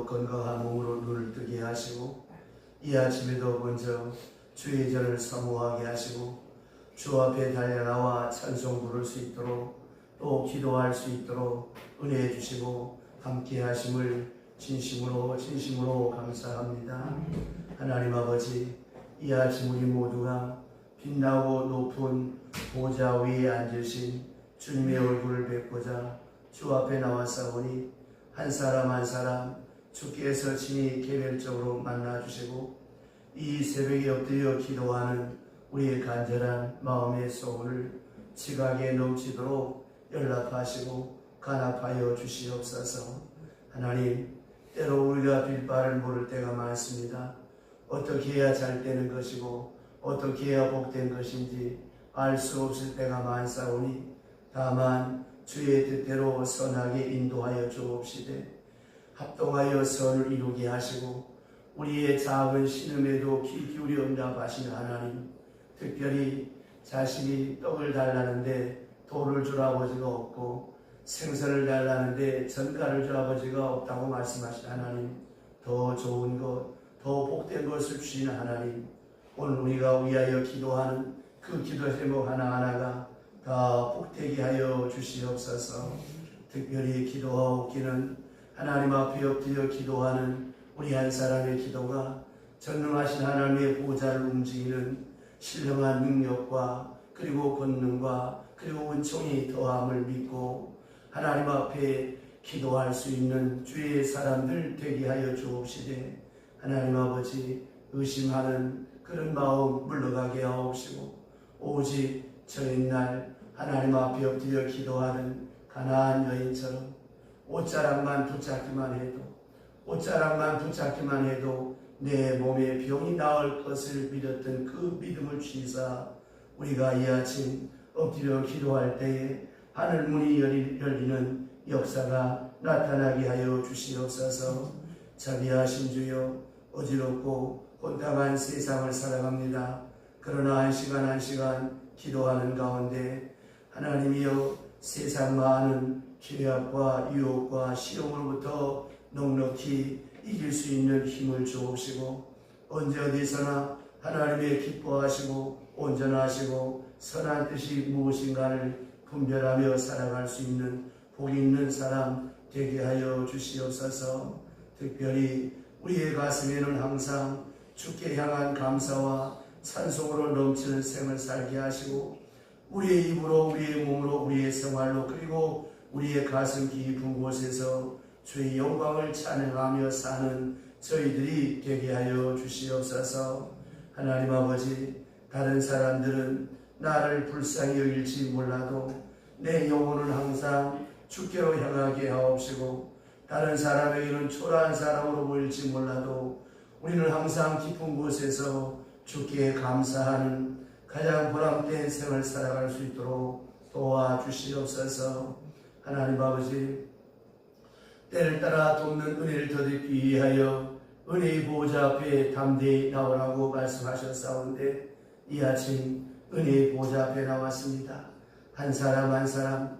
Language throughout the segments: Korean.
오늘도 건강한 몸으로 눈을 뜨게 하시고 이 아침에도 먼저 주의 전을 사모하게 하시고 주 앞에 달려나와 찬송 부를 수 있도록 또 기도할 수 있도록 은혜해 주시고 함께 하심을 진심으로 감사합니다. 하나님 아버지, 이 아침 우리 모두가 빛나고 높은 보좌 위에 앉으신 주님의 얼굴을 뵙고자 주 앞에 나왔사오니 한 사람 한 사람 주께서 친히 개별적으로 만나주시고 이 새벽에 엎드려 기도하는 우리의 간절한 마음의 소원을 지각에 넘치도록 연락하시고 간합하여 주시옵소서. 하나님, 때로 우리가 빌바를 모를 때가 많습니다. 어떻게 해야 잘 되는 것이고 어떻게 해야 복된 것인지 알 수 없을 때가 많사오니 다만 주의 뜻대로 선하게 인도하여 주옵시되 합동하여 선을 이루게 하시고 우리의 작은 신음에도 귀 기울여 응답하시는 하나님, 특별히 자신이 떡을 달라는데 돌을 줄 아버지가 없고 생선을 달라는데 전갈을 줄 아버지가 없다고 말씀하신 하나님, 더 좋은 것, 더 복된 것을 주시는 하나님, 오늘 우리가 위하여 기도하는 그 기도 제목 하나하나가 다 복되게 하여 주시옵소서. 특별히 기도하옵기는 하나님 앞에 엎드려 기도하는 우리 한 사람의 기도가 전능하신 하나님의 보좌를 움직이는 신령한 능력과 그리고 권능과 그리고 은총이 더함을 믿고 하나님 앞에 기도할 수 있는 주의 사람들 되게 하여 주옵시되 하나님 아버지, 의심하는 그런 마음 물러가게 하옵시고 오직 저 옛날 하나님 앞에 엎드려 기도하는 가나안 여인처럼 옷자락만 붙잡기만 해도 내 몸에 병이 나을 것을 믿었던 그 믿음을 주시사 우리가 이 아침 엎드려 기도할 때에 하늘 문이 열리는 역사가 나타나게 하여 주시옵소서. 자비하신 주여, 어지럽고 혼탁한 세상을 살아갑니다. 그러나 한 시간 기도하는 가운데 하나님이여, 세상 많은 죄악과 유혹과 시험으로부터 넉넉히 이길 수 있는 힘을 주옵시고 언제 어디서나 하나님의 기뻐하시고 온전하시고 선한 뜻이 무엇인가를 분별하며 살아갈 수 있는 복 있는 사람 되게 하여 주시옵소서. 특별히 우리의 가슴에는 항상 주께 향한 감사와 찬송으로 넘치는 생을 살게 하시고 우리의 입으로, 우리의 몸으로, 우리의 생활로, 그리고 우리의 가슴 깊은 곳에서 주의 영광을 찬양하며 사는 저희들이 되게 하여 주시옵소서. 하나님 아버지, 다른 사람들은 나를 불쌍히 여길지 몰라도 내 영혼은 항상 주께로 향하게 하옵시고 다른 사람에게는 초라한 사람으로 보일지 몰라도 우리는 항상 깊은 곳에서 주께 감사하는 가장 보람된 생을 살아갈 수 있도록 도와주시옵소서. 하나님 아버지, 때를 따라 돕는 은혜를 더듬기 위하여 은혜의 보좌 앞에 담대히 나오라고 말씀하셨사온데 이 아침 은혜의 보좌 앞에 나왔습니다. 한 사람 한 사람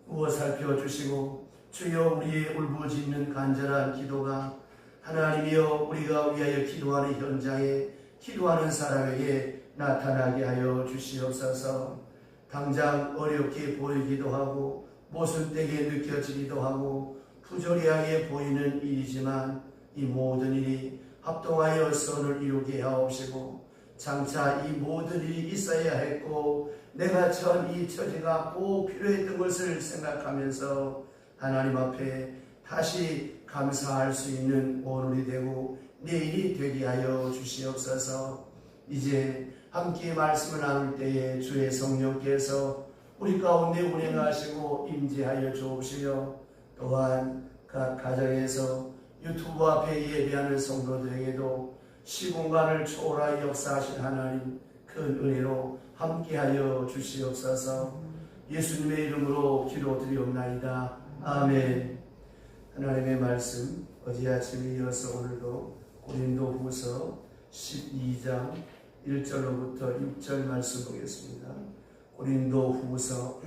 누워 살펴주시고 주여, 우리의 울부짖는 간절한 기도가 하나님이여 우리가 위하여 기도하는 현장에 기도하는 사람에게 나타나게 하여 주시옵소서. 당장 어렵게 보이기도 하고 모순되게 느껴지기도 하고 부조리하게 보이는 일이지만 이 모든 일이 합동하여 선을 이루게 하옵시고 장차 이 모든 일이 있어야 했고 내가 처한 이 처지가 꼭 필요했던 것을 생각하면서 하나님 앞에 다시 감사할 수 있는 오늘이 되고 내일이 되게 하여 주시옵소서. 이제 함께 말씀을 나눌 때에 주의 성령께서 우리 가운데 운행하시고 임재하여 주옵시며 또한 각 가정에서 유튜브 앞에 예배하는 성도들에게도 시공간을 초월하여 역사하신 하나님 큰 은혜로 함께하여 주시옵소서. 예수님의 이름으로 기도드리옵나이다. 아멘. 하나님의 말씀 어제 아침에 이어서 오늘도 고린도후서 12장 1절로부터 6절 말씀 보겠습니다. 고린도후서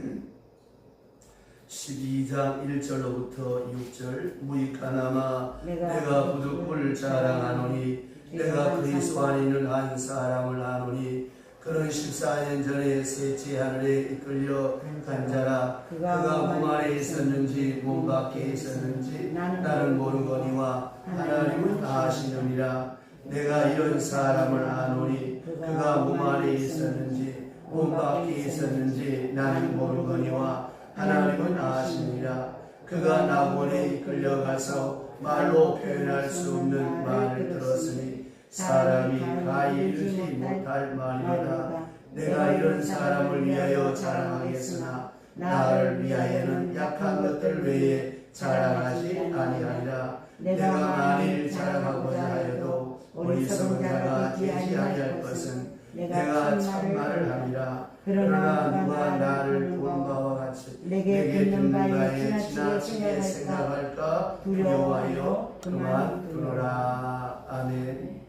12장 1절로부터 6절 무익하나마 내가 부득불 자랑하노니 내가 그리스도 안에 있는 한 사람을 아노니 그는 14년 전에 셋째 하늘에 이끌려 간 자라. 그가 몸 안에 있었는지 몸 밖에 있었는지 나는 모르거니와 하나님은 아시느니라. 내가 이런 사람을 아노니 그가 몸 안에 있었는지 몸 밖에 있었는지 나는 모르거니와 하나님은 아시느니라. 그가 낙원에 이끌려가서 말로 표현할 수 없는 말을 들었으니 사람이 가히 이르지 못할 말이로다. 내가 이런 사람을 위하여 자랑하겠으나 나를 위하여는 약한 것들 외에 자랑하지 아니하리라. 내가 만일 자랑하고자 하여도 어리석은 자가 되지 아니할 것은 내가 참말을 하리라. 그러나 누가 나를 본 바와 같이 내게 듣는 바에 지나치게 생각할까 두려워하여 그만두노라. 아멘.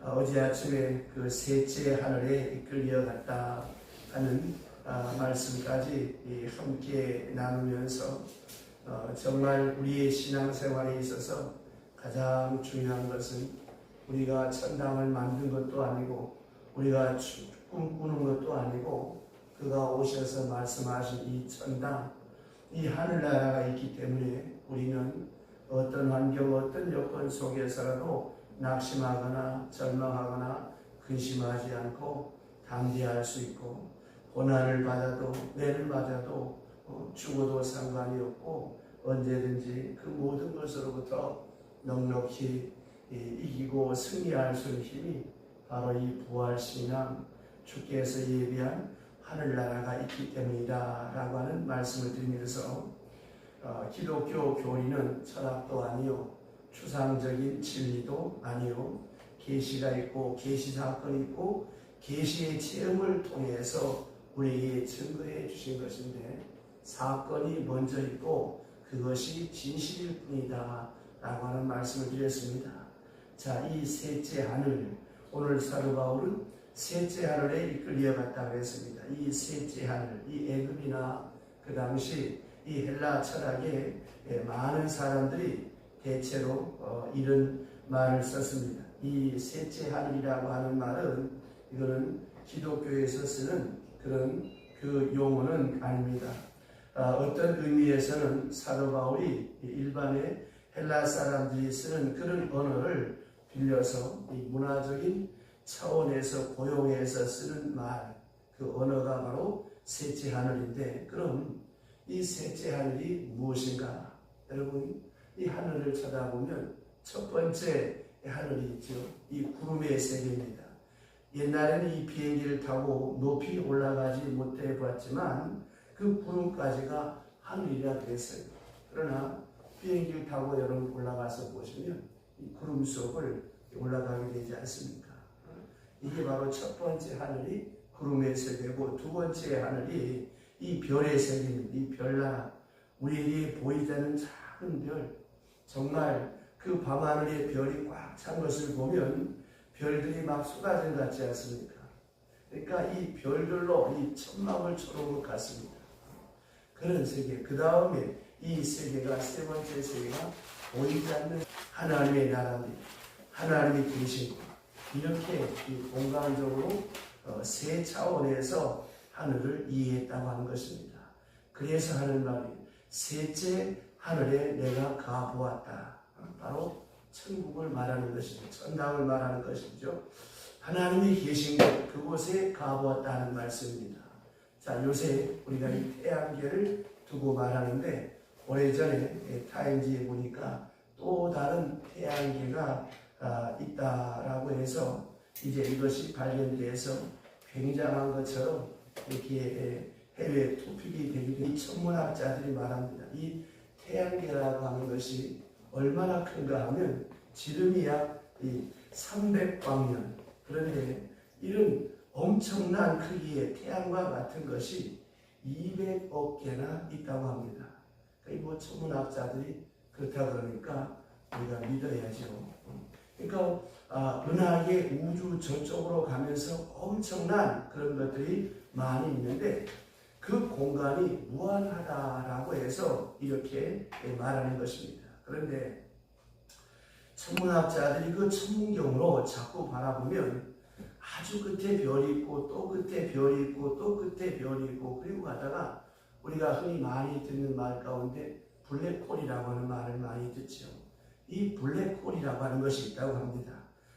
어제 아침에 그 셋째 하늘에 이끌려갔다 하는 말씀까지 함께 나누면서 정말 우리의 신앙생활에 있어서 가장 중요한 것은 우리가 천당을 만든 것도 아니고 우리가 꿈꾸는 것도 아니고 그가 오셔서 말씀하신 이 천당, 이 하늘나라가 있기 때문에 우리는 어떤 환경, 어떤 여건 속에서라도 낙심하거나 절망하거나 근심하지 않고 담대할 수 있고 고난을 받아도 매를 맞아도 죽어도 상관이 없고 언제든지 그 모든 것으로부터 넉넉히 이기고 승리할 수 있는 힘이 바로 이 부활신앙 주께서 예비한 하늘나라가 있기 때문이다 라고 하는 말씀을 드리면서 기독교 교리는 철학도 아니요 추상적인 진리도 아니요 계시가 있고 계시 사건이 있고 계시의 체험을 통해서 우리에게 증거해 주신 것인데 사건이 먼저 있고 그것이 진실일 뿐이다 라고 하는 말씀을 드렸습니다. 자, 이 셋째 하늘, 오늘 사도 바울은 셋째 하늘에 이끌려갔다고 했습니다. 이 셋째 하늘, 이 애굽이나 그 당시 이 헬라 철학에 많은 사람들이 대체로 이런 말을 썼습니다. 이 셋째 하늘이라고 하는 말은 이거는 기독교에서 쓰는 그런 그 용어는 아닙니다. 어떤 의미에서는 사도 바울이 일반의 헬라 사람들이 쓰는 그런 언어를 빌려서 이 문화적인 차원에서 고용해서 쓰는 말, 그 언어가 바로 셋째 하늘인데 그럼 이 셋째 하늘이 무엇인가? 여러분 이 하늘을 쳐다보면 첫 번째 하늘이 있죠. 이 구름의 세계입니다. 옛날에는 이 비행기를 타고 높이 올라가지 못해 보았지만 그 구름까지가 하늘이라 그랬어요. 그러나 비행기를 타고 여러분 올라가서 보시면 이 구름 속을 올라가게 되지 않습니까? 이게 바로 첫 번째 하늘이 구름의 세계고 두 번째 하늘이 이 별의 세계입니다. 이 별나라, 우리에게 보이지 않는 작은 별, 정말 그 밤하늘에 별이 꽉 찬 것을 보면 별들이 막 쏟아진 것 같지 않습니까? 그러니까 이 별들로 이 천막을 쳐놓은 것 같습니다. 그런 세계, 그 다음에 이 세계가 세 번째 세계가 보이지 않는 하나님의 나라입니다. 하나님이 계신 것, 이렇게 이 공간적으로 세 차원에서 하늘을 이해했다고 하는 것입니다. 그래서 하는 말이 셋째 하늘에 내가 가보았다. 바로 천국을 말하는 것이죠. 천당을 말하는 것이죠. 하나님이 계신 곳, 그곳에 가보았다는 말씀입니다. 자, 요새 우리가 이 태양계를 두고 말하는데 오래전에 타임지에 보니까 또 다른 태양계가 있다라고 해서 이제 이것이 발견돼서 굉장한 것처럼 이렇게 해외 토픽이 되기도 천문학자들이 말합니다. 이 태양계라고 하는 것이 얼마나 큰가 하면 지름이 약 300광년, 그런데 이런 엄청난 크기의 태양과 같은 것이 200억 개나 있다고 합니다. 그러니까 뭐 천문학자들이 그렇다 그러니까 우리가 믿어야죠. 그러니까 은하계 우주 저쪽으로 가면서 엄청난 그런 것들이 많이 있는데 그 공간이 무한하다라고 해서 이렇게 말하는 것입니다. 그런데 천문학자들이 그 천문경으로 자꾸 바라보면 아주 끝에 별이 있고 또 끝에 별이 있고 또 끝에 별이 있고, 그리고 가다가 우리가 흔히 많이 듣는 말 가운데 블랙홀이라고 하는 말을 많이 듣죠. 이 블랙홀이라고 하는 것이 있다고 합니다.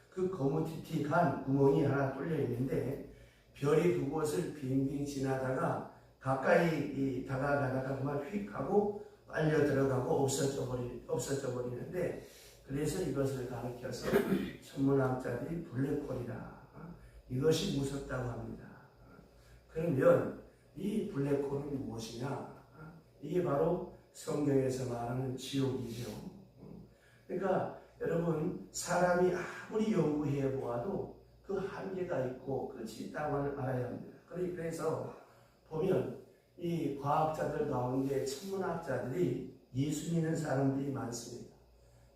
그 거무튀튀한 구멍이 하나 뚫려 있는데 별이 그곳을 빙빙 지나다가 가까이 다가가다가 그만 휙 하고 빨려 들어가고 없어져 버리는데, 그래서 이것을 가리켜서 천문학자들이 블랙홀이다, 이것이 무섭다고 합니다. 그러면 이 블랙홀은 무엇이냐? 이게 바로 성경에서 말하는 지옥이죠. 그러니까 여러분, 사람이 아무리 연구해 보아도 그 한계가 있고 끝이 있다고 알아야 합니다. 그래서 보면 이 과학자들 가운데 천문학자들이 예수 믿는 사람들이 많습니다.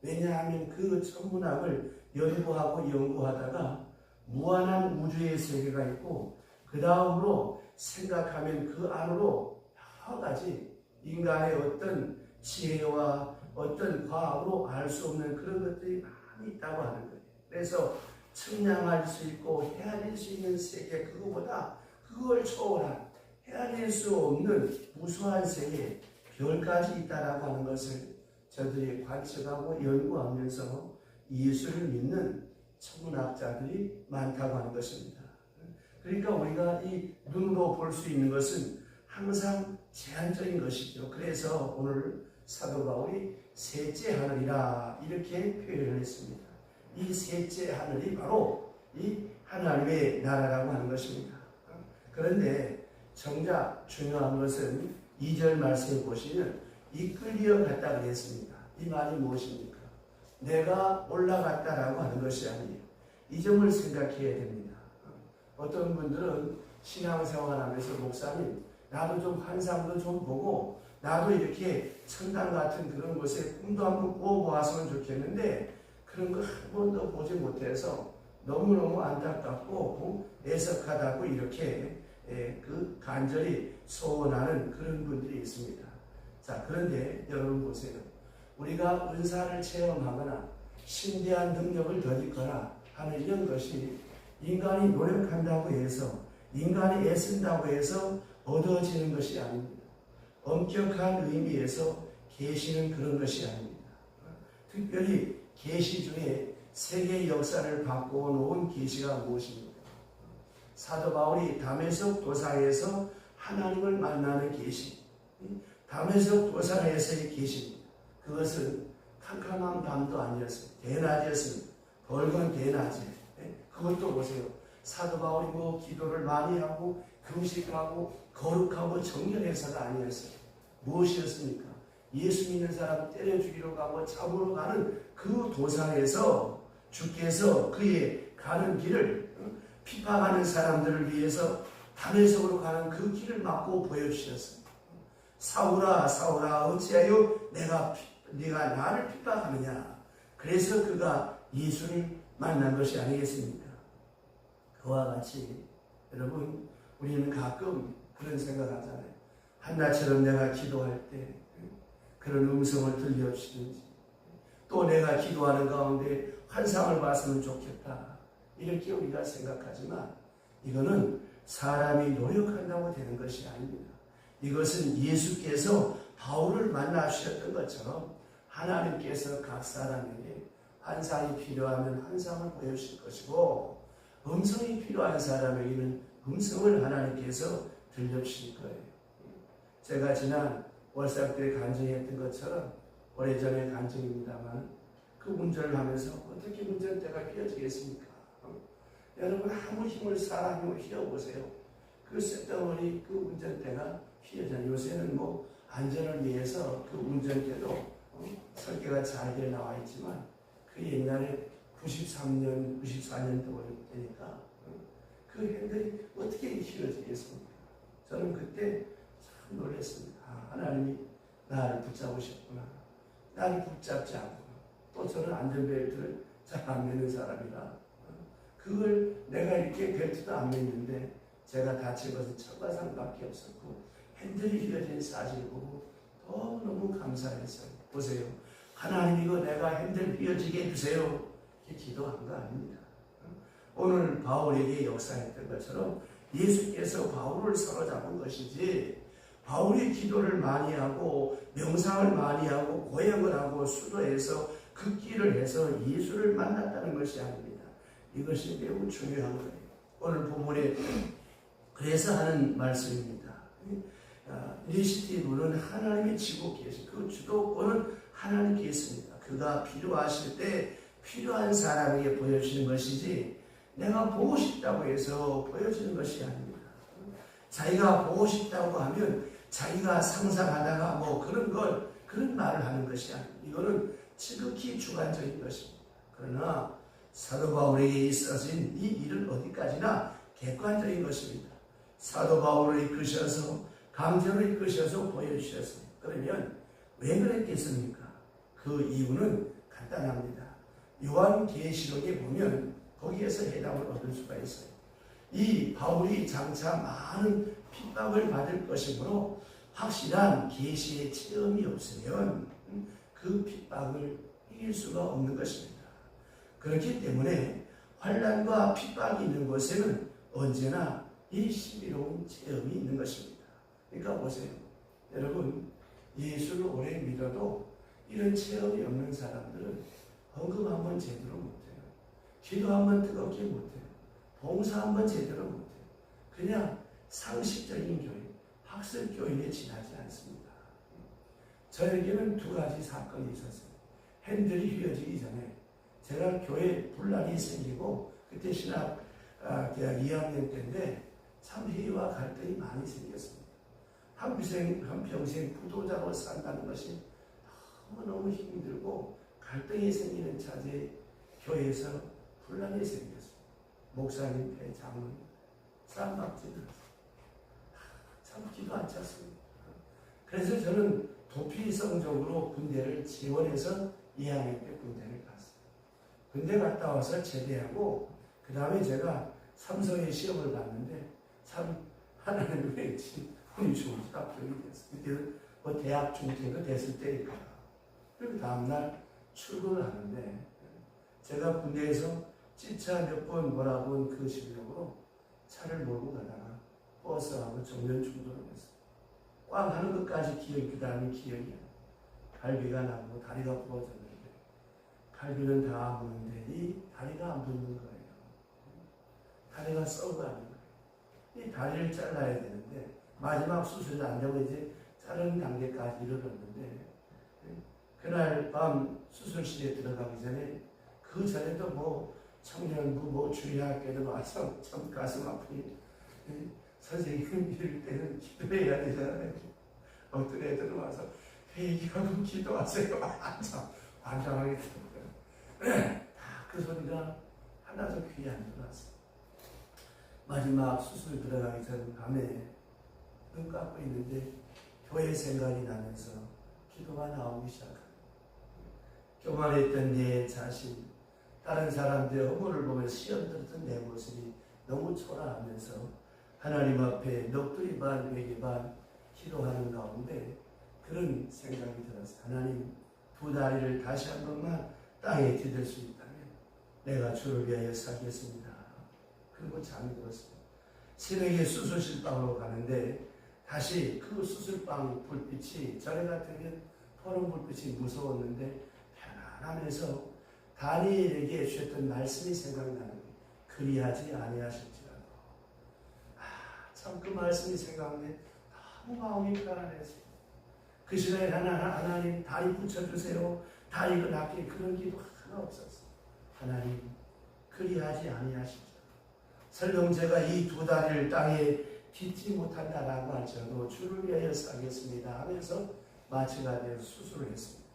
왜냐하면 그 천문학을 연구하고 연구하다가 무한한 우주의 세계가 있고, 그 다음으로 생각하면 그 안으로 여러 가지 인간의 어떤 지혜와 어떤 과학으로 알 수 없는 그런 것들이 많이 있다고 하는 거예요. 그래서 측량할 수 있고 헤아릴 수 있는 세계, 그거보다 그걸 초월한 헤아릴 수 없는 무수한 세계, 별까지 있다라고 하는 것을 저들이 관측하고 연구하면서 예수를 믿는 천문학자들이 많다고 하는 것입니다. 그러니까 우리가 이 눈으로 볼 수 있는 것은 항상 제한적인 것이죠. 그래서 오늘 사도 바울이 셋째 하늘이라 이렇게 표현을 했습니다. 이 셋째 하늘이 바로 이 하나님의 나라라고 하는 것입니다. 그런데 정작 중요한 것은 2절 말씀에 보시면 이끌려 갔다 그랬습니다. 이 말이 무엇입니까? 내가 올라갔다라고 하는 것이 아니에요. 이 점을 생각해야 됩니다. 어떤 분들은 신앙생활하면서 목사님, 나도 좀 환상도 좀 보고 나도 이렇게 천당 같은 그런 곳에 꿈도 한번 꾸어보았으면 좋겠는데 그런 거 한 번도 보지 못해서 너무너무 안타깝고 애석하다고 이렇게 그 간절히 소원하는 그런 분들이 있습니다. 자, 그런데 여러분 보세요. 우리가 은사를 체험하거나 신비한 능력을 덧입거나 하는 이런 것이 인간이 노력한다고 해서, 인간이 애쓴다고 해서 얻어지는 것이 아닙니다. 엄격한 의미에서 계시는 그런 것이 아닙니다. 특별히 계시 중에 세계 역사를 바꿔놓은 계시가 무엇입니까? 사도 바울이 다메섹 도상에서 하나님을 만나는 계시, 다메섹 도상에서의 계시입니다. 그것은 캄캄한 밤도 아니었습니다. 대낮이었습니다. 밝은 대낮에. 그것도 보세요. 사도 바울이 뭐 기도를 많이 하고 금식하고 거룩하고 정결해서가 아니었어요. 무엇이었습니까? 예수 믿는 사람 때려 죽이러 가고 잡으러 가는 그 도상에서 주께서 그의 가는 길을, 핍박하는 사람들을 위해서 다메섹으로 가는 그 길을 막고 보여주셨습니다. 사울아 사울아 어찌하여 네가 나를 핍박하느냐. 그래서 그가 예수를 만난 것이 아니겠습니까? 그와 같이 여러분, 우리는 가끔 그런 생각하잖아요. 한나처럼 내가 기도할 때 그런 음성을 들려주시든지, 또 내가 기도하는 가운데 환상을 봤으면 좋겠다, 이렇게 우리가 생각하지만 이거는 사람이 노력한다고 되는 것이 아닙니다. 이것은 예수께서 바울을 만나주셨던 것처럼 하나님께서 각 사람에게 환상이 필요하면 환상을 보여주실 것이고, 음성이 필요한 사람에게는 음성을 하나님께서 들려주실 거예요. 제가 지난 월삭 때 간증했던 것처럼 오래전의 간증입니다만, 그 운전을 하면서 어떻게 운전대가 휘어지겠습니까? 여러분, 아무 힘을 사람 힘을 휘어보세요. 그 쇳덩어리 그 운전대가 휘어져요. 요새는 뭐 안전을 위해서 그 운전대도 설계가 잘게 나와 있지만, 그 옛날에 93년, 94년도 되니까 그 핸들이 어떻게 휘어지겠습니까? 저는 그때 참 놀랐습니다. 하나님이 나를 붙잡으셨구나. 나를 붙잡지 않고, 또 저는 안전벨트를 잘 안 매는 사람이라 그걸 내가 이렇게 벨트도 안 매는데 제가 다친 것은 철과상밖에 없었고, 핸들이 휘어진 사진을 보고 너무 감사했어요. 보세요. 하나님 이거 내가 핸들 휘어지게 해주세요. 이렇게 기도한 거 아닙니다. 오늘 바울에게 역사했던 것처럼 예수께서 바울을 사로잡은 것이지 바울이 기도를 많이 하고 명상을 많이 하고 고행을 하고 수도해서 극기를 해서 예수를 만났다는 것이 아닙니다. 이것이 매우 중요한 거예요. 오늘 본문에 그래서 하는 말씀입니다. 이니시티브는 하나님이 지고 계신 그 주도권은 하나님께 있습니다. 그가 필요하실 때 필요한 사람에게 보여주시는 것이지 내가 보고 싶다고 해서 보여주는 것이 아닙니다. 자기가 보고 싶다고 하면 자기가 상상하다가 그런 말을 하는 것이 아닙니다. 이거는 지극히 주관적인 것입니다. 그러나 사도 바울에게 있어진 이 일은 어디까지나 객관적인 것입니다. 사도 바울을 이끄셔서 강제로 이끄셔서 보여주셨습니다. 그러면 왜 그랬겠습니까? 그 이유는 간단합니다. 요한계시록에 보면 거기에서 해답을 얻을 수가 있어요. 이 바울이 장차 많은 핍박을 받을 것이므로 확실한 계시의 체험이 없으면 그 핍박을 이길 수가 없는 것입니다. 그렇기 때문에 환난과 핍박이 있는 곳에는 언제나 이 신비로운 체험이 있는 것입니다. 그러니까 보세요. 여러분 예수를 오래 믿어도 이런 체험이 없는 사람들은 헌금 한번 제대로 못해요. 기도 한번 뜨겁게 못해요. 봉사 한번 제대로 못해요. 그냥 상식적인 교회, 학습 교회에 지나지 않습니다. 저에게는 두 가지 사건이 있었어요. 핸들이 휘어지기 전에 제가 교회 분란이 생기고 그때 신학 대학 2학년 때인데 참 회의와 갈등이 많이 생겼습니다. 한평생 부도자로 산다는 것이 너무너무 힘들고 갈등이 생기는 차제 교회에서 분란이 생겼습니다. 목사님, 장로님, 쌈박질을 참 기도 안 찼습니다. 그래서 저는 도피성적으로 군대를 지원해서 2학년 때 군대를 갔어요. 군대 갔다 와서 제대하고 그 다음에 제가 삼성의 시험을 봤는데 참 하나님 왠지 운이 좋은 합격이 됐어요. 그때는 대학 중퇴도 됐을 때니까. 그리고 다음날 출근을 하는데 제가 군대에서 찌차 몇 번 몰아본 그 실력으로 차를 몰고 가다가 버스하고 정면 충돌을 했어요. 꽝 하는 것까지 그 다음에 기억이 나요. 갈비가 나고 다리가 부러졌는데 갈비는 다 아무는데 이 다리가 안 붙는 거예요. 다리가 썩어가는 거예요. 이 다리를 잘라야 되는데 마지막 수술이 안 되고 이제 자르는 단계까지 이르렀는데 그날 밤 수술실에 들어가기 전에 그 전에도 청년부 주의학교도 와서 참 가슴 아프니 선생님 이럴 때는 기도해야 되잖아요. 어떤 애들은 와서 회개하고 기도하세요. 참 환장하게 되더라고요. 다 그 소리가 하나도 귀에 안 들어왔어요. 마지막 수술 들어가기 전 밤에 눈 감고 있는데 교회 생각이 나면서 기도가 나오기 시작합니다. 교만했던 내 자신, 다른 사람들의 허물을 보며 시험들었던 내 모습이 너무 초라하면서 하나님 앞에 넋두리 반 회개 반 기도하는 가운데 그런 생각이 들었어요. 하나님, 두 다리를 다시 한 번만 땅에 디딜 수 있다면 내가 주를 위하여 살겠습니다. 그리고 잠이 들었어요. 새벽에 수술실 방으로 가는데 다시 그 수술방 불빛이 전에 같으면 푸른 불빛이 무서웠는데 편안하면서 다니엘에게 주셨던 말씀이 생각나는 거예요. 그리하지 아니하실지라도. 참 그 말씀이 생각나네. 너무 마음이 편안했어요. 그 시간에 하나님 다리 붙여주세요. 다리가 낫게 그런 기도 하나 없었어요. 하나님 그리하지 아니하실지라도. 설령 제가 이 두 다리를 땅에 딛지 못한다라고 할지라도 주를 위하여 살겠습니다 하면서 마취가 되어 수술을 했습니다.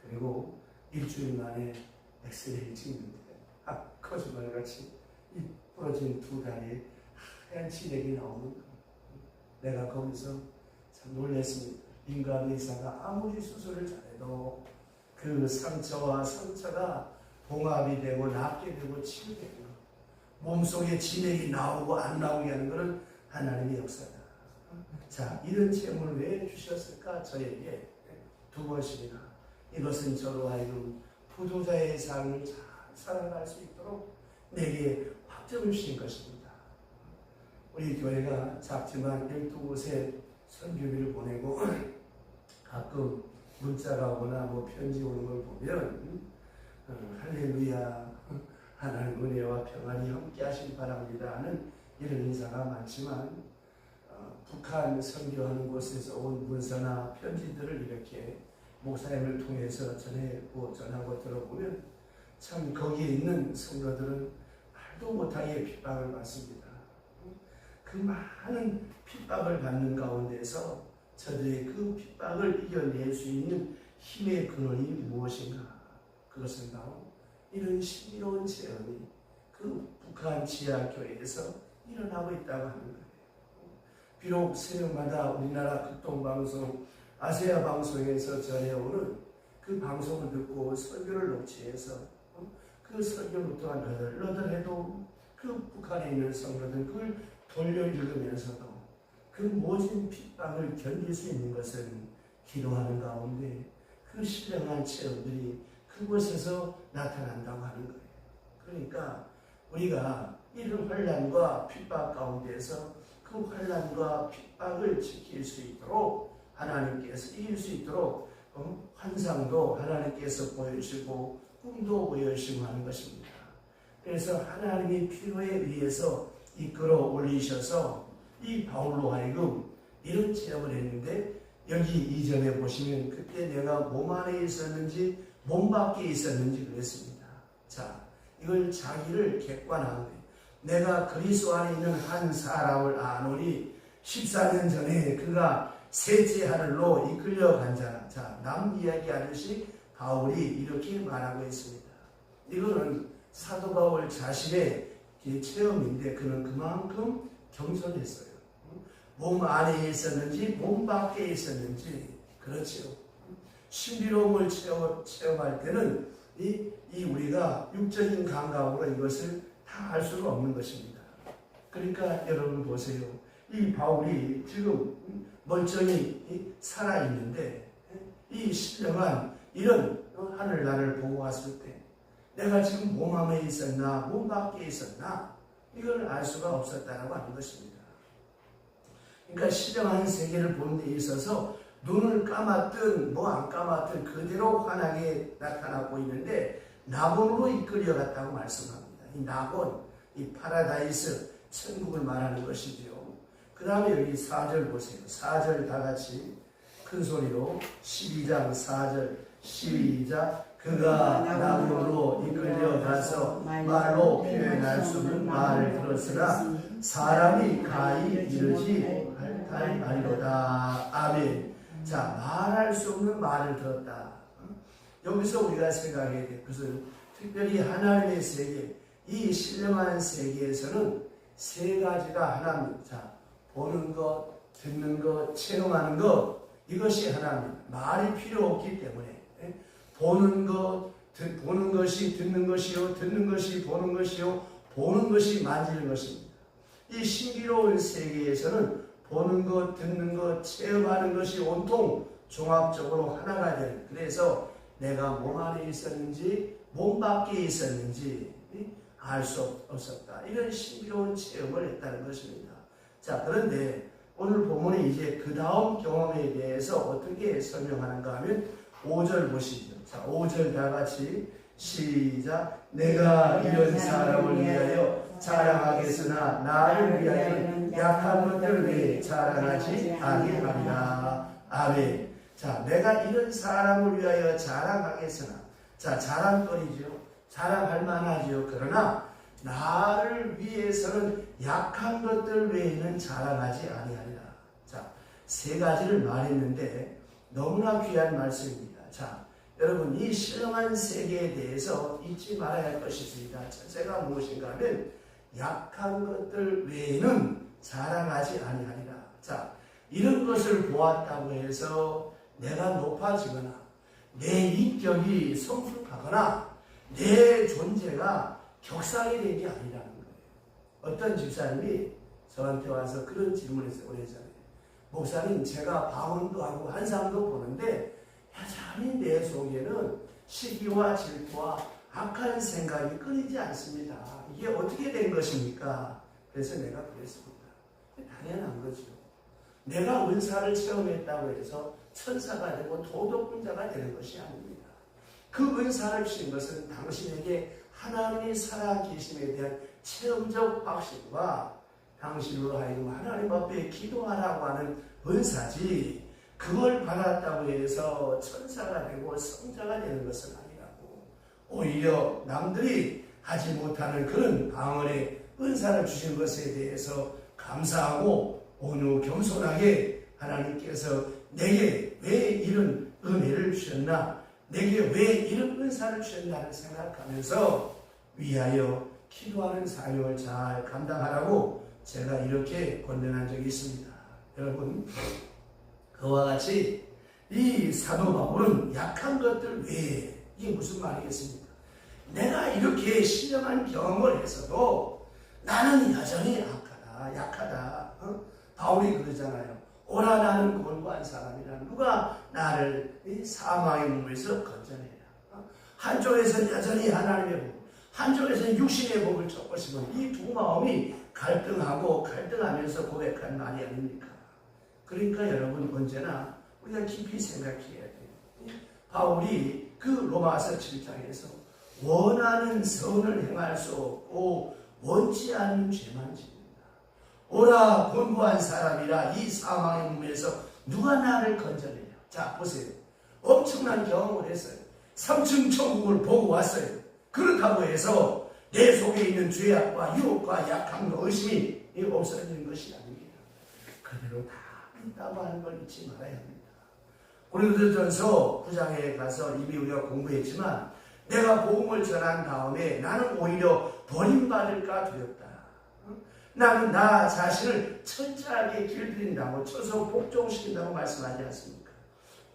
그리고 일주일 만에 엑스레이를 찍는데 거짓말같이 이 부러진 두 다리에 하얀 진액이 나오는 거예요. 내가 거기서 참 놀랐습니다. 인간 의사가 아무리 수술을 잘해도 그 상처가 봉합이 되고 낫게 되고 치유되는 거, 몸속에 진액이 나오고 안 나오게 하는 것은 하나님의 역사다. 자, 이런 체험을 왜 주셨을까? 저에게 두 번씩이나. 이것은 저로 하여금 부도자의 삶을 잘 살아갈 수 있도록 내게 확정을 주신 것입니다. 우리 교회가 작지만 12곳에 선교비를 보내고 가끔 문자가 오거나 편지 오는 걸 보면 할렐루야, 하나님 은혜와 평안이 함께 하시기 바랍니다 하는 이런 인사가 많지만 북한 선교하는 곳에서 온 문서나 편지들을 이렇게 목사님을 통해서 전하고 들어보면 참 거기에 있는 성도들은 말도 못하게 핍박을 받습니다. 그 많은 핍박을 받는 가운데서 저들의 그 핍박을 이겨낼 수 있는 힘의 근원이 무엇인가? 그것은 바로 이런 신비로운 체험이 그 북한 지하교회에서 일어나고 있다고 하는 거예요. 비록 새벽마다 우리나라 극동방송, 아세아 방송에서 전해오는 그 방송을 듣고 설교를 녹취해서 그 설교를 또한 너덜너덜해도 그 북한에 있는 성도들 그걸 돌려 읽으면서도 그 모진 핍박을 견딜 수 있는 것은 기도하는 가운데 그 신령한 체험들이 그곳에서 나타난다고 하는 거예요. 그러니까 우리가 이런 환난과 핍박 가운데서 그 환난과 핍박을 지킬 수 있도록 하나님께서 이길 수 있도록 환상도 하나님께서 보여주시고 꿈도 보여주시고 하는 것입니다. 그래서 하나님이 필요에 의해서 이끌어 올리셔서 이 바울로 하여금 이런 체험을 했는데 여기 이전에 보시면 그때 내가 몸 안에 있었는지 몸 밖에 있었는지 그랬습니다. 자, 이걸 자기를 객관한 거예요. 내가 그리스도 안에 있는 한 사람을 아노니 14년 전에 그가 셋째 하늘로 이끌려간 자라. 자, 남 이야기하듯이 바울이 이렇게 말하고 있습니다. 이거는 사도 바울 자신의 체험인데 그는 그만큼 겸손했어요. 몸 안에 있었는지 몸 밖에 있었는지 그렇죠. 신비로움을 체험할 때는 이 우리가 육적인 감각으로 이것을 다 알 수가 없는 것입니다. 그러니까 여러분 보세요. 이 바울이 지금 멀쩡히 살아있는데 이 신령한 이런 하늘 나를 보고 왔을 때 내가 지금 몸 안에 있었나 몸 밖에 있었나 이걸 알 수가 없었다라고 하는 것입니다. 그러니까 신령한 세계를 보는 데 있어서 눈을 감았든 뭐 안 감았든 그대로 환하게 나타나고 있는데 낙원으로 이끌려갔다고 말씀합니다. 이 낙원, 이 파라다이스, 천국을 말하는 것이지요. 그 다음에 여기 4절 보세요. 4절 다 같이 큰 소리로 12장 4절 시작. 그가 낙원으로 이끌려가서 말로 표현할 수 없는 말을 들었으나 사람이 가히 이르지 아니로다. 아멘. 자, 말할 수 없는 말을 들었다. 여기서 우리가 생각해야 돼. 그것은 특별히 하나님의 세계, 이 신령한 세계에서는 세 가지가 하나입니다. 자, 보는 것, 듣는 것, 체험하는 것, 이것이 하나입니다. 말이 필요 없기 때문에 보는 것, 보는 것이 듣는 것이요, 듣는 것이 보는 것이요, 보는 것이 만지는 것입니다. 이 신비로운 세계에서는 보는 것, 듣는 것, 체험하는 것이 온통 종합적으로 하나가 되는. 그래서 내가 몸 안에 있었는지 몸 밖에 있었는지 알 수 없었다. 이런 신비로운 체험을 했다는 것입니다. 자, 그런데 오늘 본문에 이제 그 다음 경험에 대해서 어떻게 설명하는가 하면 5절 보시죠. 자, 5절 다 같이 시작. 내가 이런 사람을 위하여 자랑하겠으나 나를 위하여 약한 것들 외에 자랑하지 아니하리라. 아멘. 자, 내가 이런 사람을 위하여 자랑하겠으나, 자, 자랑거리죠. 자랑할 만하죠. 그러나 나를 위해서는 약한 것들 외에는 자랑하지 아니하리라. 자, 세 가지를 말했는데 너무나 귀한 말씀입니다. 자, 여러분 이 신령한 세계에 대해서 잊지 말아야 할 것이 있습니다. 첫째가 무엇인가 하면 약한 것들 외에는 자랑하지 아니하리라. 자, 이런 것을 보았다고 해서 내가 높아지거나 내 인격이 성숙하거나 내 존재가 격상이 된 게 아니라는 거예요. 어떤 집사님이 저한테 와서 그런 질문을 했어요. 오래전에. 목사님 제가 방언도 하고 한상도 보는데 여전히 내 속에는 시기와 질투와 악한 생각이 끊이지 않습니다. 이게 어떻게 된 것입니까? 그래서 내가 그랬습니다. 당연한 거죠. 내가 은사를 체험했다고 해서 천사가 되고 도덕군자가 되는 것이 아닙니다. 그 은사를 주신 것은 당신에게 하나님이 살아계심에 대한 체험적 확신과 당신으로 하여금 하나님 앞에 기도하라고 하는 은사지, 그걸 받았다고 해서 천사가 되고 성자가 되는 것은 아니라고. 오히려 남들이 하지 못하는 그런 방언의 은사를 주신 것에 대해서 감사하고 온유 겸손하게 하나님께서 내게 왜 이런 은혜를 주셨나, 내게 왜 이런 은사를 주셨나를 생각하면서 위하여 기도하는 사명을 잘 감당하라고 제가 이렇게 권면한 적이 있습니다. 여러분, 그와 같이 이 사도 바울은 약한 것들 외에, 이게 무슨 말이겠습니까? 내가 이렇게 신령한 경험을 했어도 나는 여전히 약하다. 바울이 그러잖아요. 오라 나는 곤고한 사람이라. 누가 나를 이 사망의 몸에서 건져내라. 한쪽에서는 여전히 하나님의 복, 한쪽에서는 육신의 복을 찾고 싶은 이 두 마음이 갈등하면서 고백한 말이 아닙니까? 그러니까 여러분, 언제나 우리가 깊이 생각해야 돼요. 바울이 그 로마서 7장에서 원하는 선을 행할 수 없고 원치 않는 죄만 짓는다. 오라 곤고한 사람이라 이 사망의 몸에서 누가 나를 건져내냐. 자, 보세요. 엄청난 경험을 했어요. 3층 천국을 보고 왔어요. 그렇다고 해서 내 속에 있는 죄악과 유혹과 약함과 의심이 없어지는 것이 아닙니다. 그대로 다 있다고 하는 걸 잊지 말아야 합니다. 고린도전서 9장에 가서 이미 우리가 공부했지만, 내가 복음을 전한 다음에 나는 오히려 버림받을까 두렵다. 나는 나 자신을 철저하게 길들인다고, 쳐서 복종시킨다고 말씀하지 않습니까?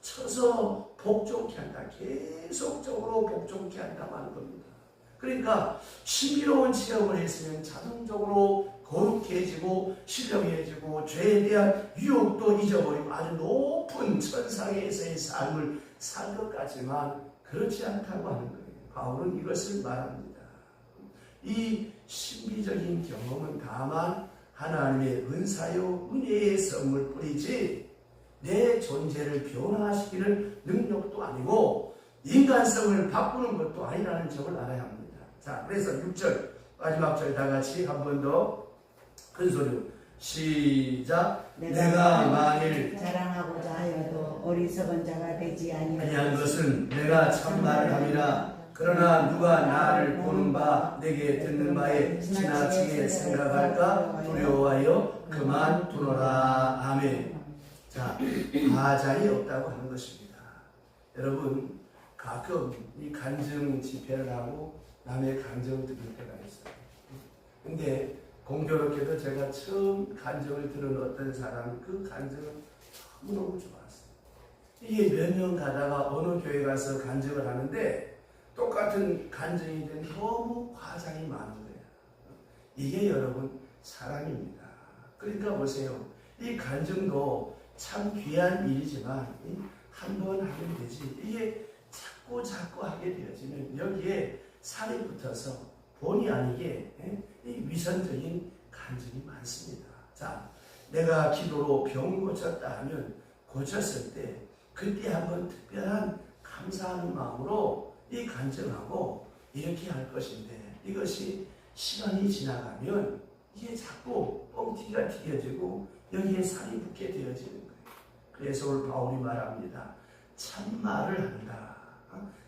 쳐서 복종케 한다. 계속적으로 복종케 한다고 하는 겁니다. 그러니까 신비로운 체험을 했으면 자동적으로 거룩해지고 신령해지고 죄에 대한 유혹도 잊어버리고 아주 높은 천상에서의 삶을 살 것 같지만 그렇지 않다고 하는 거예요. 바울은 이것을 말합니다. 이 신비적인 경험은 다만 하나님의 은사요 은혜의 선물뿐이지 내 존재를 변화시키는 능력도 아니고 인간성을 바꾸는 것도 아니라는 점을 알아야 합니다. 자, 그래서 6절 마지막 절 다 같이 한 번 더 큰 소리로 시작. 내가 만일 자랑하고자 하여도 어리석은 자가 되지 아니한 것은 내가 참말을 함이라. 그러나 누가 나를 보는 바 내게 듣는 바에 지나치게 생각할까 두려워하여 그만두노라. 아멘. 자, 가장이 없다고 하는 것입니다. 여러분, 가끔 이 간증 집회를 하고 남의 간증을 들을 때가 있어요. 근데 공교롭게도 제가 처음 간증을 들은 어떤 사람, 그 간증은 너무너무 좋았어요. 이게 몇 년 가다가 어느 교회 가서 간증을 하는데 똑같은 간증인데 너무 과장이 많은 거예요. 이게 여러분 사랑입니다. 그러니까 보세요. 이 간증도 참 귀한 일이지만 한 번 하면 되지. 이게 자꾸 하게 되어지면 여기에 살이 붙어서 본의 아니게 이 위선적인 간증이 많습니다. 자, 내가 기도로 병 고쳤다 하면 고쳤을 때 그때 한번 특별한 감사하는 마음으로 이 간증하고 이렇게 할 것인데, 이것이 시간이 지나가면 이게 자꾸 뻥튀기가 튀겨지고 여기에 살이 붙게 되어지는 거예요. 그래서 오늘 바울이 말합니다. 참말을 한다.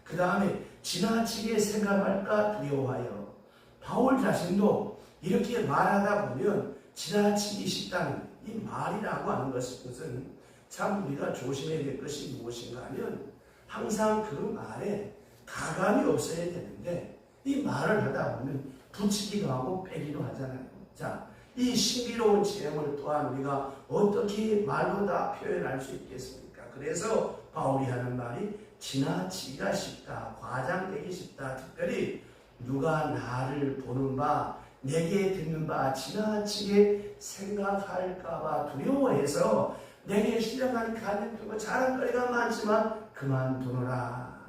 그 다음에 지나치게 생각할까 두려워하여. 바울 자신도 이렇게 말하다 보면 지나치기 쉽다는 이 말이라고 하는 것은 참 우리가 조심해야 될 것이 무엇인가 하면 항상 그 말에 가감이 없어야 되는데 이 말을 하다 보면 붙이기도 하고 빼기도 하잖아요. 자, 이 신비로운 체험을 또한 우리가 어떻게 말로 다 표현할 수 있겠습니까? 그래서 바울이 하는 말이 지나치기가 쉽다, 과장되기 쉽다. 특별히 누가 나를 보는 바, 내게 듣는 바 지나치게 생각할까 봐 두려워해서 내게 신령한 가진 자랑거리가 많지만 그만두노라.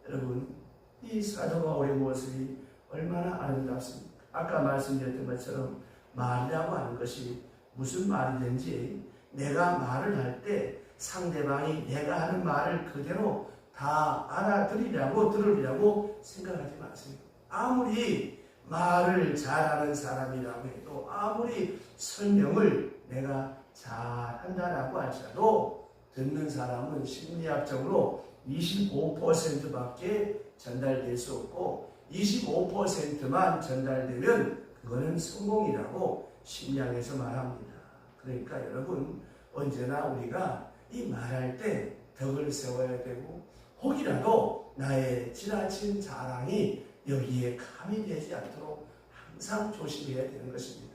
여러분, 이 사도 바울의 모습이 얼마나 아름답습니까? 아까 말씀드렸던 것처럼 말이라고 하는 것이 무슨 말이든지 내가 말을 할 때 상대방이 내가 하는 말을 그대로 다 알아들으려고 들으려고 생각하지 마세요. 아무리 말을 잘하는 사람이라고 해도 아무리 설명을 내가 잘한다라고 할지라도 듣는 사람은 심리학적으로 25%밖에 전달될 수 없고 25%만 전달되면 그거는 성공이라고 심리학에서 말합니다. 그러니까 여러분 언제나 우리가 이 말할 때 덕을 세워야 되고 혹이라도 나의 지나친 자랑이 여기에 가미되지 않도록 항상 조심해야 되는 것입니다.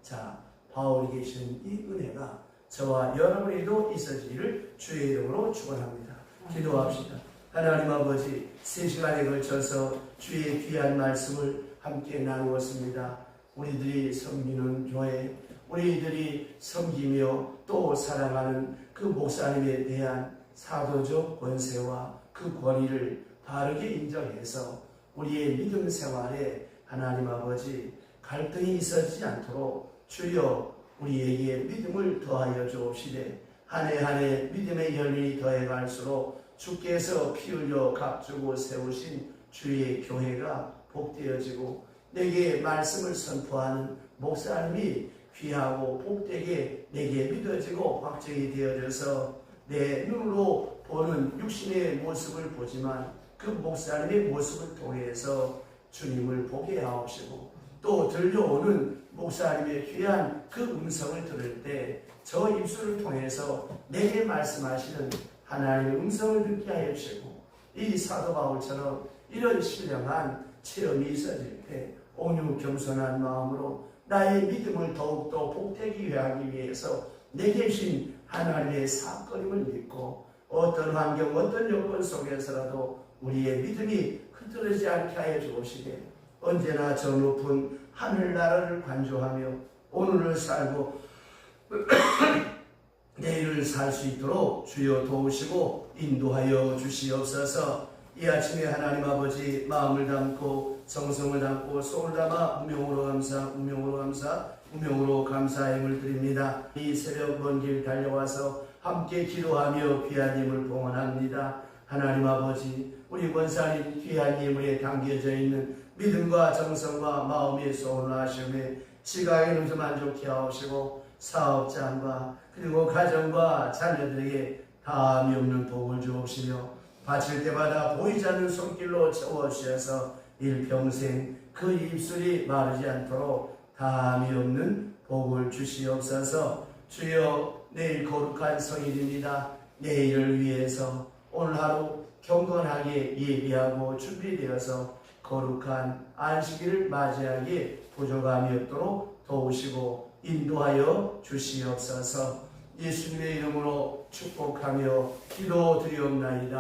자, 바울이 계신 이 은혜가 저와 여러분에게도 있어지기를 주의 이름으로 축원합니다. 기도합시다. 하나님 아버지, 3시간에 걸쳐서 주의 귀한 말씀을 함께 나누었습니다. 우리들이 섬기는 교회, 우리들이 섬기며 또 사랑하는 그 목사님에 대한 사도적 권세와 그 권위를 바르게 인정해서 우리의 믿음 생활에 하나님 아버지 갈등이 있어지지 않도록 주여 우리에게 믿음을 더하여 주옵시되 한 해 한 해 믿음의 열린이 더해갈수록 주께서 피 흘려 값주고 세우신 주의 교회가 복되어지고 내게 말씀을 선포하는 목사님이 귀하고 복되게 내게 믿어지고 확정이 되어져서 내 눈으로 보는 육신의 모습을 보지만 그 목사님의 모습을 통해서 주님을 보게 하옵시고 또 들려오는 목사님의 귀한 그 음성을 들을 때 저 입술을 통해서 내게 말씀하시는 하나님의 음성을 듣게 하여 주시고 이 사도 바울처럼 이런 신령한 체험이 있어질 때 온유 겸손한 마음으로 나의 믿음을 더욱더 복되게 하기 위해서 내게 주신 하나님의 사건임을 믿고 어떤 환경 어떤 여건 속에서라도 우리의 믿음이 흐트러지지 않게 하여 주옵시되 언제나 저 높은 하늘나라를 관조하며 오늘을 살고 내일을 살 수 있도록 주여 도우시고 인도하여 주시옵소서. 이 아침에 하나님 아버지 마음을 담고 정성을 담고 손을 담아 우명으로 감사 우명으로 감사 우명으로 감사함을 드립니다. 이 새벽 먼 길 달려와서 함께 기도하며 귀한 힘을 봉헌합니다. 하나님 아버지 우리 권사님 귀한 예물에 담겨져 있는 믿음과 정성과 마음의 소원을 하시며 지각의 눈을 만족케 하옵시고 사업장과 그리고 가정과 자녀들에게 다함이 없는 복을 주옵시며 바칠 때마다 보이지 않는 손길로 채워주셔서 일평생 그 입술이 마르지 않도록 다함이 없는 복을 주시옵소서. 주여 내일 거룩한 성일입니다. 내일을 위해서 오늘 하루 경건하게 예비하고 준비되어서 거룩한 안식일을 맞이하기에 부족함이 없도록 도우시고 인도하여 주시옵소서. 예수님의 이름으로 축복하며 기도드리옵나이다.